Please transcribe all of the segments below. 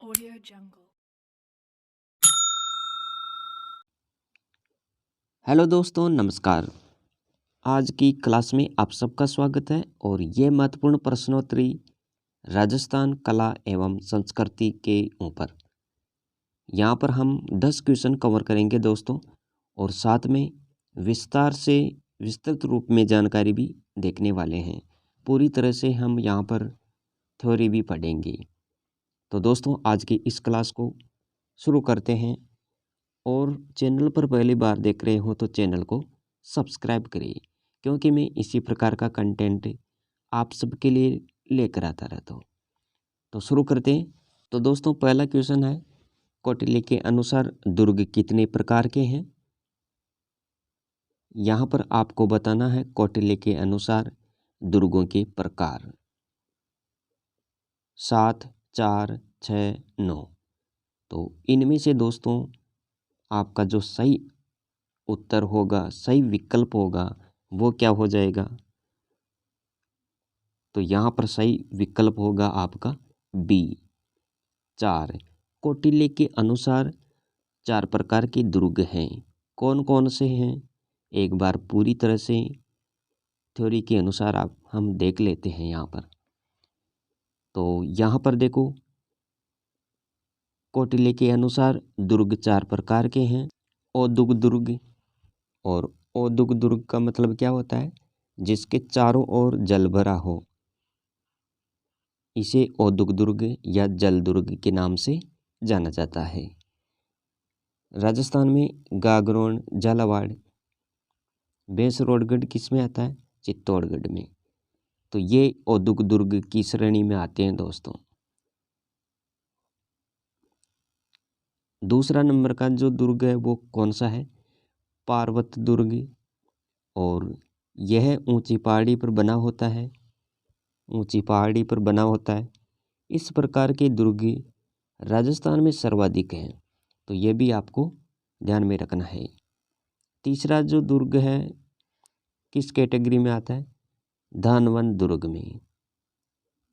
Audio Jungle। Hello दोस्तों, नमस्कार। आज की क्लास में आप सबका स्वागत है और ये महत्वपूर्ण प्रश्नोत्तरी राजस्थान कला एवं संस्कृति के ऊपर यहाँ पर हम 10 क्वेश्चन कवर करेंगे दोस्तों, और साथ में विस्तार से विस्तृत रूप में जानकारी भी देखने वाले हैं। पूरी तरह से हम यहाँ पर थ्योरी भी पढ़ेंगे। तो दोस्तों, आज की इस क्लास को शुरू करते हैं। और चैनल पर पहली बार देख रहे हो तो चैनल को सब्सक्राइब करिए, क्योंकि मैं इसी प्रकार का कंटेंट आप सबके लिए लेकर आता रहता हूँ। तो शुरू करते हैं। तो दोस्तों, पहला क्वेश्चन है, कौटिल्य के अनुसार दुर्ग कितने प्रकार के हैं? यहाँ पर आपको बताना है कौटिल्य के अनुसार दुर्गों के प्रकार 7, 4, 6, 9। तो इनमें से दोस्तों आपका जो सही उत्तर होगा, सही विकल्प होगा, वो क्या हो जाएगा? तो यहाँ पर सही विकल्प होगा आपका बी, 4। कौटिल्य के अनुसार 4 प्रकार के दुर्ग हैं। कौन कौन से हैं? एक बार पूरी तरह से थ्योरी के अनुसार हम देख लेते हैं यहाँ पर। तो यहाँ पर देखो, कौटिल्य के अनुसार दुर्ग 4 प्रकार के हैं। औदुग दुर्ग, और औदुग दुर्ग का मतलब क्या होता है? जिसके चारों ओर जल भरा हो, इसे औदुग दुर्ग या जल दुर्ग के नाम से जाना जाता है। राजस्थान में गागरोन, झालावाड़, भैंसरोडगढ़ किस में आता है? चित्तौड़गढ़ में। तो ये औदुग दुर्ग की श्रेणी में आते हैं दोस्तों। दूसरा नंबर का जो दुर्ग है वो कौन सा है? पार्वत दुर्ग, और यह ऊंची पहाड़ी पर बना होता है। ऊंची पहाड़ी पर बना होता है। इस प्रकार के दुर्ग राजस्थान में सर्वाधिक हैं, तो ये भी आपको ध्यान में रखना है। तीसरा जो दुर्ग है किस कैटेगरी में आता है? धानवन दुर्ग में।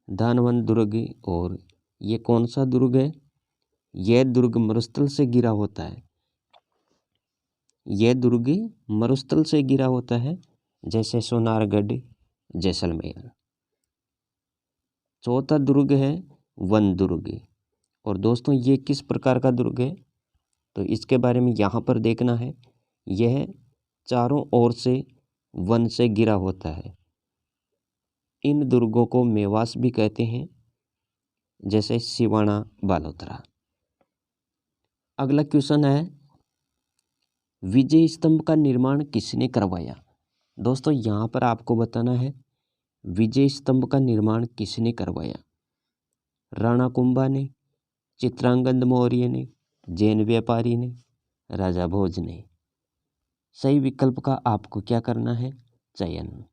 धानवन दुर्ग, और ये कौन सा दुर्ग है? यह दुर्ग मरुस्थल से घिरा होता है। यह दुर्ग मरुस्थल से घिरा होता है, जैसे सोनारगढ़, जैसलमेर। चौथा दुर्ग है वन दुर्ग, और दोस्तों ये किस प्रकार का दुर्ग है? तो इसके बारे में यहाँ पर देखना है। यह चारों ओर से वन से घिरा होता है। इन दुर्गों को मेवास भी कहते हैं, जैसे सिवाना, बालोतरा। अगला क्वेश्चन है, विजय स्तंभ का निर्माण किसने करवाया? दोस्तों यहाँ पर आपको बताना है विजय स्तंभ का निर्माण किसने करवाया? राणा कुंभा ने, चित्रांगद मौर्य ने, जैन व्यापारी ने, राजा भोज ने। सही विकल्प का आपको क्या करना है? चयन।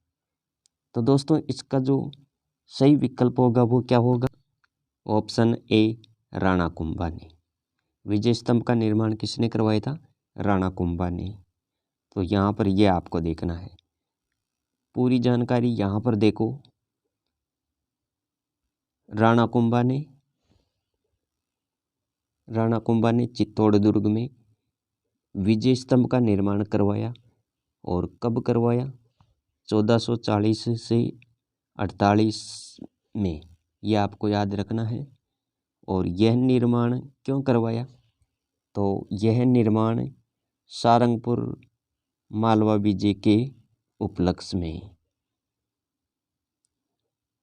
तो दोस्तों इसका जो सही विकल्प होगा वो क्या होगा? ऑप्शन ए, राणा कुंभा ने। विजय स्तंभ का निर्माण किसने करवाया था? राणा कुंभा ने। तो यहाँ पर ये आपको देखना है। पूरी जानकारी यहाँ पर देखो। राणा कुंभा ने चित्तौड़ दुर्ग में विजय स्तंभ का निर्माण करवाया। और कब करवाया? 1440 से 48 में। यह आपको याद रखना है। और यह निर्माण क्यों करवाया? तो यह निर्माण सारंगपुर मालवा विजय के उपलक्ष्य में।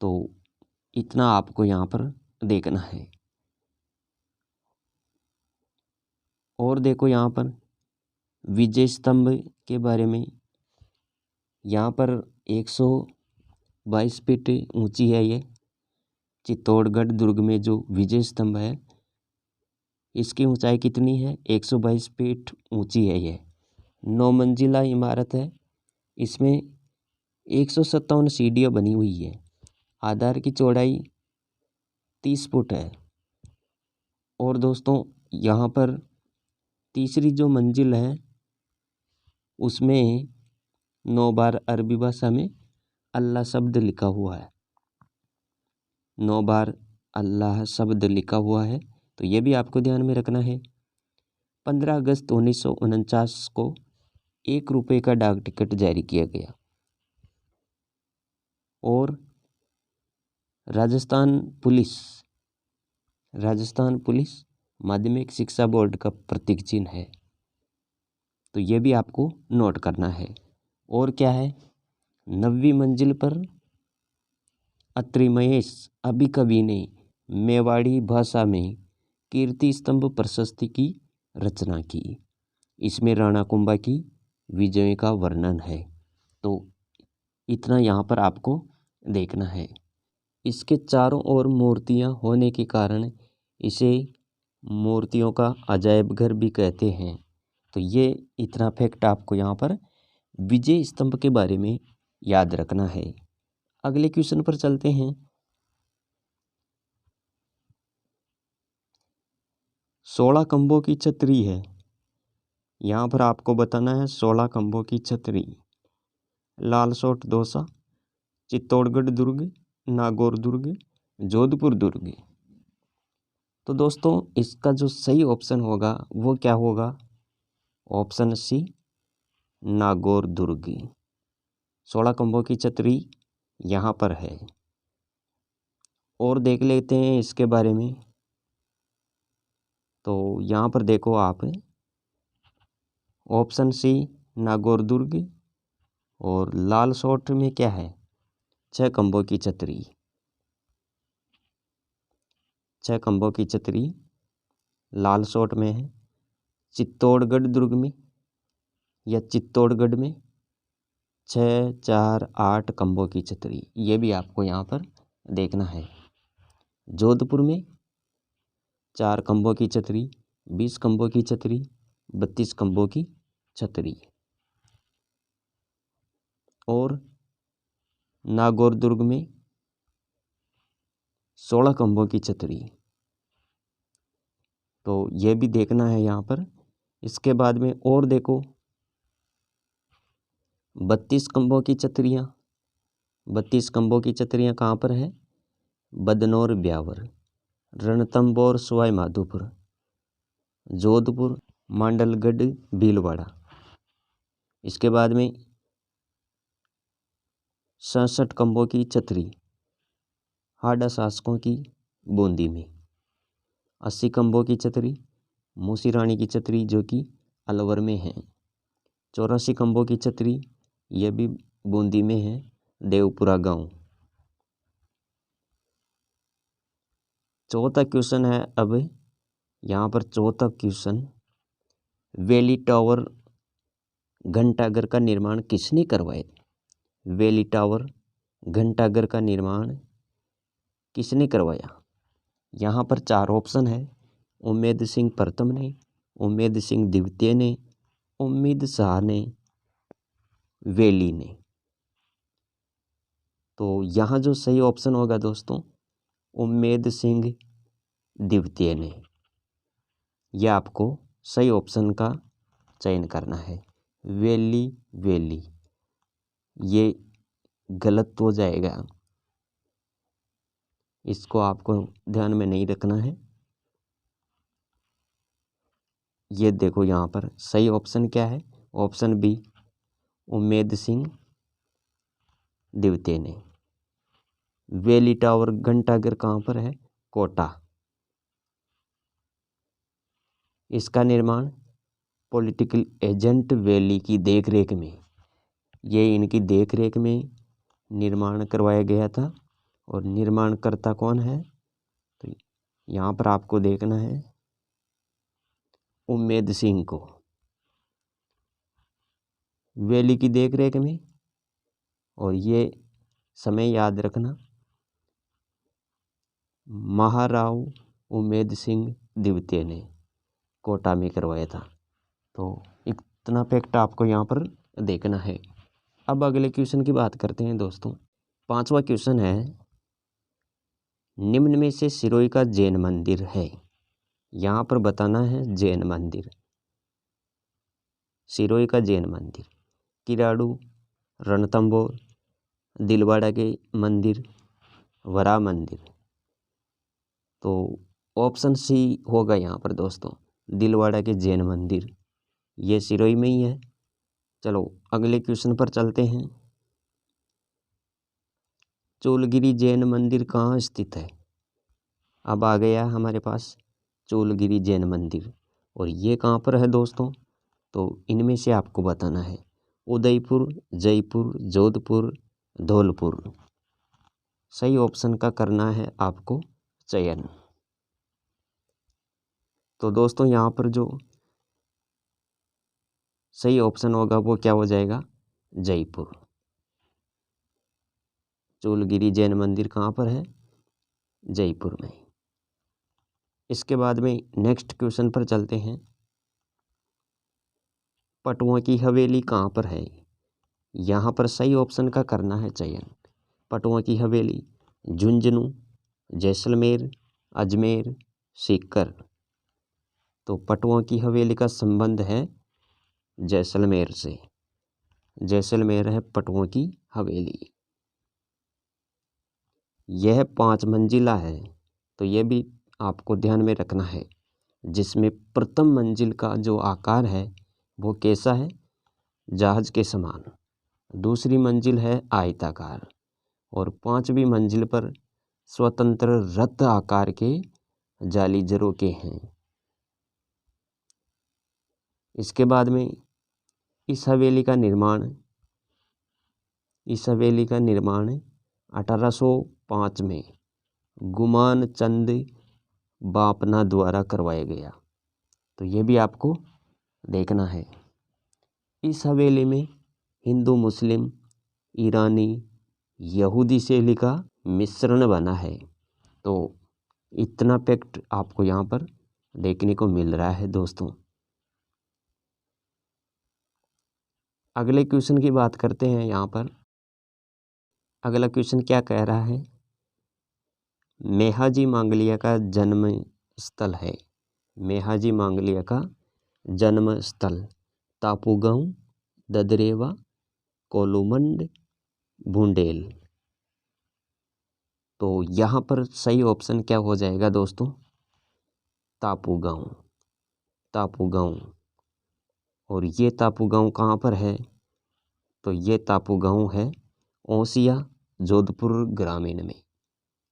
तो इतना आपको यहाँ पर देखना है। और देखो यहाँ पर विजय स्तंभ के बारे में, यहाँ पर 122 फीट ऊंची है ये चित्तौड़गढ़ दुर्ग में जो विजय स्तंभ है। इसकी ऊंचाई कितनी है? 122 फीट ऊंची है। ये 9 मंजिला इमारत है। इसमें 157 सीढ़ियाँ बनी हुई है। आधार की चौड़ाई 30 फुट है। और दोस्तों यहाँ पर तीसरी जो मंजिल है उसमें 9 बार अरबी भाषा में अल्लाह शब्द लिखा हुआ है। 9 बार अल्लाह शब्द लिखा हुआ है। तो ये भी आपको ध्यान में रखना है। 15 अगस्त 1949 को 1 रुपये का डाक टिकट जारी किया गया। और राजस्थान पुलिस माध्यमिक शिक्षा बोर्ड का प्रतीक चिन्ह है। तो ये भी आपको नोट करना है। और क्या है, 9वीं मंजिल पर अत्रि महेश अभी कवि ने मेवाड़ी भाषा में कीर्ति स्तंभ प्रशस्ति की रचना की। इसमें राणा कुंभा की विजय का वर्णन है। तो इतना यहाँ पर आपको देखना है। इसके चारों ओर मूर्तियाँ होने के कारण इसे मूर्तियों का अजायब घर भी कहते हैं। तो ये इतना फैक्ट आपको यहाँ पर विजय स्तंभ के बारे में याद रखना है। अगले क्वेश्चन पर चलते हैं। 16 खंभों की छतरी है। यहाँ पर आपको बताना है 16 खंभों की छतरी। लालसोट दौसा, चित्तौड़गढ़ दुर्ग, नागौर दुर्ग, जोधपुर दुर्ग। तो दोस्तों इसका जो सही ऑप्शन होगा वो क्या होगा? ऑप्शन सी, नागौर दुर्ग। 16 खंभों की छतरी यहाँ पर है। और देख लेते हैं इसके बारे में। तो यहाँ पर देखो आप, ऑप्शन सी नागौर दुर्ग, और लालसोट में क्या है? 6 खंभों की छतरी। 6 खंभों की छतरी लालसोट में है। चित्तौड़गढ़ दुर्ग में या चित्तौड़गढ़ में 6, 4, 8 खंभों की छतरी, ये भी आपको यहाँ पर देखना है। जोधपुर में 4 खंभों की छतरी, 20 खंभों की छतरी, 32 खंभों की छतरी। और नागौर दुर्ग में 16 खंभों की छतरी। तो ये भी देखना है यहाँ पर। इसके बाद में और देखो 32 खंभों की छतरियाँ। 32 खंभों की छतरियाँ कहाँ पर है? बदनौर ब्यावर, रणथंभौर सवाई माधोपुर, जोधपुर, मांडलगढ़ भीलवाड़ा। इसके बाद में 67 खंभों की छतरी हाड़ा शासकों की बूंदी में। 80 खंभों की छतरी मूसी रानी की छतरी जो कि अलवर में है। 84 खंभों की छतरी यह भी बूंदी में है, देवपुरा गांव। चौथा क्वेश्चन है अब यहाँ पर। चौथा क्वेश्चन, वैली टावर घंटाघर का निर्माण किसने करवाया? वैली टावर घंटाघर का निर्माण किसने करवाया? यहाँ पर 4 ऑप्शन है। उम्मेद सिंह प्रथम ने, उम्मेद सिंह द्वितीय ने, उम्मीद शाह ने, वैली ने। तो यहाँ जो सही ऑप्शन होगा दोस्तों, उम्मेद सिंह द्वितीय ने। यह आपको सही ऑप्शन का चयन करना है। वैली ये गलत हो जाएगा, इसको आपको ध्यान में नहीं रखना है। ये देखो यहाँ पर सही ऑप्शन क्या है? ऑप्शन बी, उम्मेद सिंह द्वितीय ने। वैली टावर घंटाघर कहाँ पर है? कोटा। इसका निर्माण पॉलिटिकल एजेंट वैली की देखरेख में, ये इनकी देखरेख में निर्माण करवाया गया था। और निर्माणकर्ता कौन है? तो यहाँ पर आपको देखना है उम्मेद सिंह को, वैली की देखरेख में। और ये समय याद रखना, महाराव उम्मेद सिंह द्वितीय ने कोटा में करवाया था। तो इतना फैक्ट आपको यहाँ पर देखना है। अब अगले क्वेश्चन की बात करते हैं दोस्तों। 5वां क्वेश्चन है, निम्न में से सिरोही का जैन मंदिर है। यहाँ पर बताना है जैन मंदिर। सिरोही का जैन मंदिर, किराड़ू, रणथंभौर, दिलवाड़ा के मंदिर, वरा मंदिर। तो ऑप्शन सी होगा यहाँ पर दोस्तों, दिलवाड़ा के जैन मंदिर, ये सिरोही में ही है। चलो अगले क्वेश्चन पर चलते हैं। चोलगिरी जैन मंदिर कहाँ स्थित है? अब आ गया हमारे पास चोलगिरी जैन मंदिर, और ये कहाँ पर है दोस्तों? तो इनमें से आपको बताना है, उदयपुर, जयपुर, जोधपुर, धौलपुर। सही ऑप्शन का करना है आपको चयन। तो दोस्तों यहाँ पर जो सही ऑप्शन होगा वो क्या हो जाएगा? जयपुर। चोलगिरी जैन मंदिर कहाँ पर है? जयपुर में। इसके बाद में नेक्स्ट क्वेश्चन पर चलते हैं। पटुआ की हवेली कहाँ पर है? यहाँ पर सही ऑप्शन का करना है चयन। पटुआ की हवेली झुंझुनू, जैसलमेर, अजमेर, सीकर। तो पटुआ की हवेली का संबंध है जैसलमेर से। जैसलमेर है पटुआ की हवेली। यह 5 मंजिला है, तो यह भी आपको ध्यान में रखना है, जिसमें प्रथम मंजिल का जो आकार है वो कैसा है? जहाज के समान। दूसरी मंजिल है आयताकार, और 5वीं मंजिल पर स्वतंत्र रथ आकार के जाली झरोखे हैं। इसके बाद में इस हवेली का निर्माण 1805 में गुमान चंद बापना द्वारा करवाया गया। तो ये भी आपको देखना है। इस हवेली में हिंदू, मुस्लिम, ईरानी, यहूदी शैली का मिश्रण बना है। तो इतना फैक्ट आपको यहाँ पर देखने को मिल रहा है दोस्तों। अगले क्वेश्चन की बात करते हैं। यहाँ पर अगला क्वेश्चन क्या कह रहा है? मेहाजी मांगलिया का जन्म स्थल है। मेहाजी मांगलिया का जन्म स्थल तापूगांव, ददरेवा, कोलुमंड, भूंडेल। तो यहाँ पर सही ऑप्शन क्या हो जाएगा दोस्तों? तापूगांव। तापूगांव। और ये तापूगांव कहाँ पर है? तो ये तापूगांव है ओसिया, जोधपुर ग्रामीण में।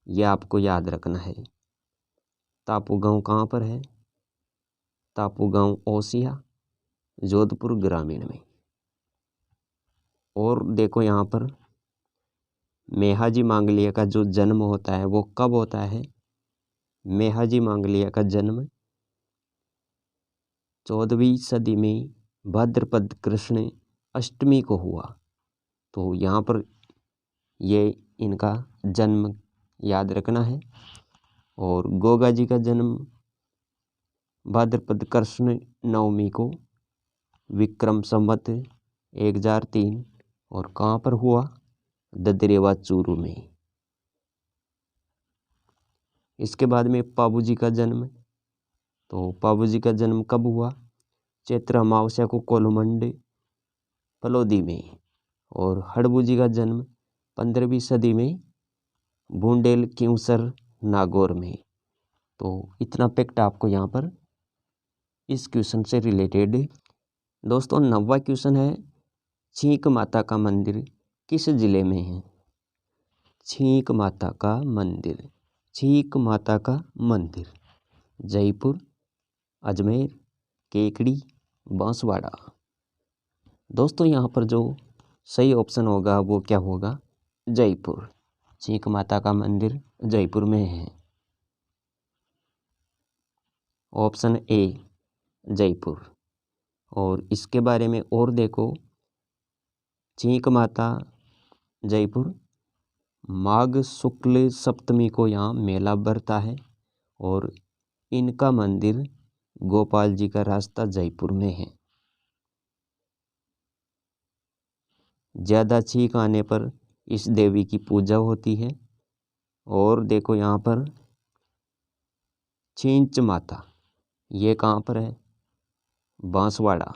यह आपको याद रखना है। तापूगांव कहाँ पर है? तापूगांव ओसिया, जोधपुर ग्रामीण में। और देखो यहाँ पर मेहाजी मांगलिया का जो जन्म होता है वो कब होता है? मेहाजी मांगलिया का जन्म 14वीं सदी में भाद्रपद कृष्ण अष्टमी को हुआ। तो यहाँ पर ये इनका जन्म याद रखना है। और गोगा जी का जन्म भाद्रपद कृष्ण नवमी को विक्रम संवत 1003, और कहाँ पर हुआ? ददरेवा चूरू में। इसके बाद में पाबू जी का जन्म, तो पाबू जी का जन्म कब हुआ? चैत्र अमावस्या को कोलुमंड फलोदी में। और हड़बू जी का जन्म 15वीं सदी में भूंडेल क्यूसर नागौर में। तो इतना फैक्ट आपको यहाँ पर इस क्वेश्चन से रिलेटेड। दोस्तों 9वां क्वेश्चन है, छींक माता का मंदिर किस जिले में है? छींक माता का मंदिर। छींक माता का मंदिर जयपुर, अजमेर, केकड़ी, बांसवाड़ा। दोस्तों यहाँ पर जो सही ऑप्शन होगा वो क्या होगा? जयपुर। छींक माता का मंदिर जयपुर में है। Option A Jaipur. और इसके बारे में और देखो, छींक माता जयपुर माघ शुक्ल सप्तमी को यहाँ मेला भरता है, और इनका मंदिर गोपाल जी का रास्ता जयपुर में है। ज़्यादा छींक आने पर इस देवी की पूजा होती है। और देखो यहाँ पर छींच माता, ये कहाँ पर है? बांसवाड़ा।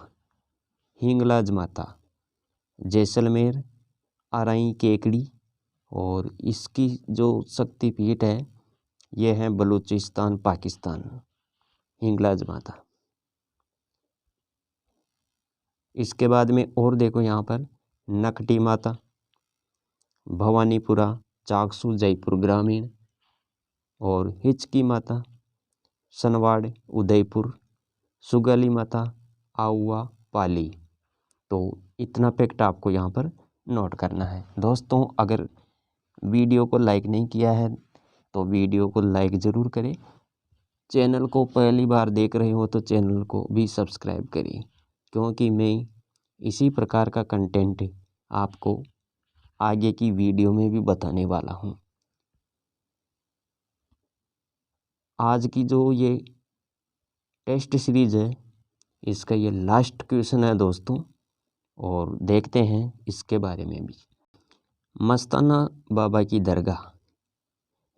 हिंगलाज माता जैसलमेर, आराई, केकड़ी। और इसकी जो शक्तिपीठ है ये है बलूचिस्तान पाकिस्तान, हिंगलाज माता। इसके बाद में और देखो यहाँ पर नकटी माता, भवानीपुरा चाकसू जयपुर ग्रामीण, और हिचकी माता सनवाड़ उदयपुर, सुगाली माता आउआ पाली। तो इतना फैक्ट आपको यहाँ पर नोट करना है। दोस्तों अगर वीडियो को लाइक नहीं किया है तो वीडियो को लाइक ज़रूर करें। चैनल को पहली बार देख रहे हो तो चैनल को भी सब्सक्राइब करिए, क्योंकि मैं इसी प्रकार का कंटेंट आपको आगे की वीडियो में भी बताने वाला हूँ। आज की जो ये टेस्ट सीरीज है इसका ये लास्ट क्वेश्चन है दोस्तों, और देखते हैं इसके बारे में भी। मस्ताना बाबा की दरगाह,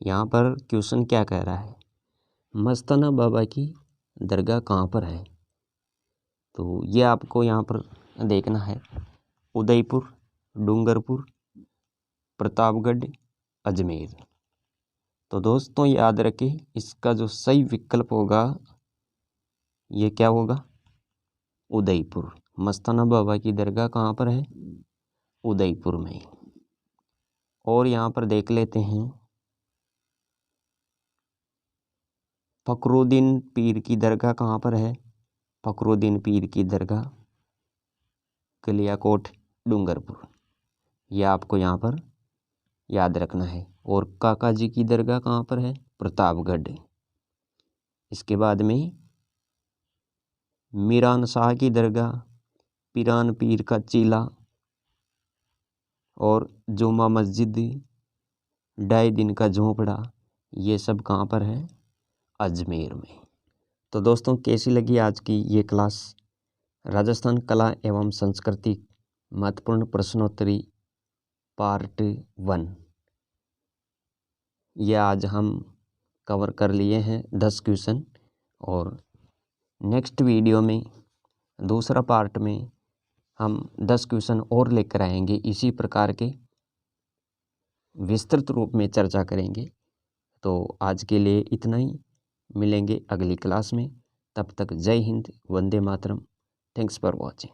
यहाँ पर क्वेश्चन क्या कह रहा है, मस्ताना बाबा की दरगाह कहाँ पर है? तो ये आपको यहाँ पर देखना है, उदयपुर, डूंगरपुर, प्रतापगढ़, अजमेर। तो दोस्तों याद रखें इसका जो सही विकल्प होगा ये क्या होगा, उदयपुर। मस्ताना बाबा की दरगाह कहाँ पर है, उदयपुर में। और यहाँ पर देख लेते हैं फखरुद्दीन पीर की दरगाह कहाँ पर है, फखरुद्दीन पीर की दरगाह कलियाकोट डूंगरपुर। यह आपको यहाँ पर याद रखना है। और काका जी की दरगाह कहाँ पर है, प्रतापगढ़। इसके बाद में मीरान शाह की दरगाह पीरान पीर का चीला, और जुमा मस्जिद, ढाई दिन का झोंपड़ा, ये सब कहाँ पर है, अजमेर में। तो दोस्तों कैसी लगी आज की ये क्लास, राजस्थान कला एवं संस्कृति महत्वपूर्ण प्रश्नोत्तरी पार्ट 1। ये आज हम कवर कर लिए हैं 10 क्वेश्चन, और नेक्स्ट वीडियो में दूसरा पार्ट में हम 10 क्वेश्चन और लेकर आएंगे, इसी प्रकार के विस्तृत रूप में चर्चा करेंगे। तो आज के लिए इतना ही, मिलेंगे अगली क्लास में। तब तक जय हिंद, वंदे मातरम। Thanks for watching.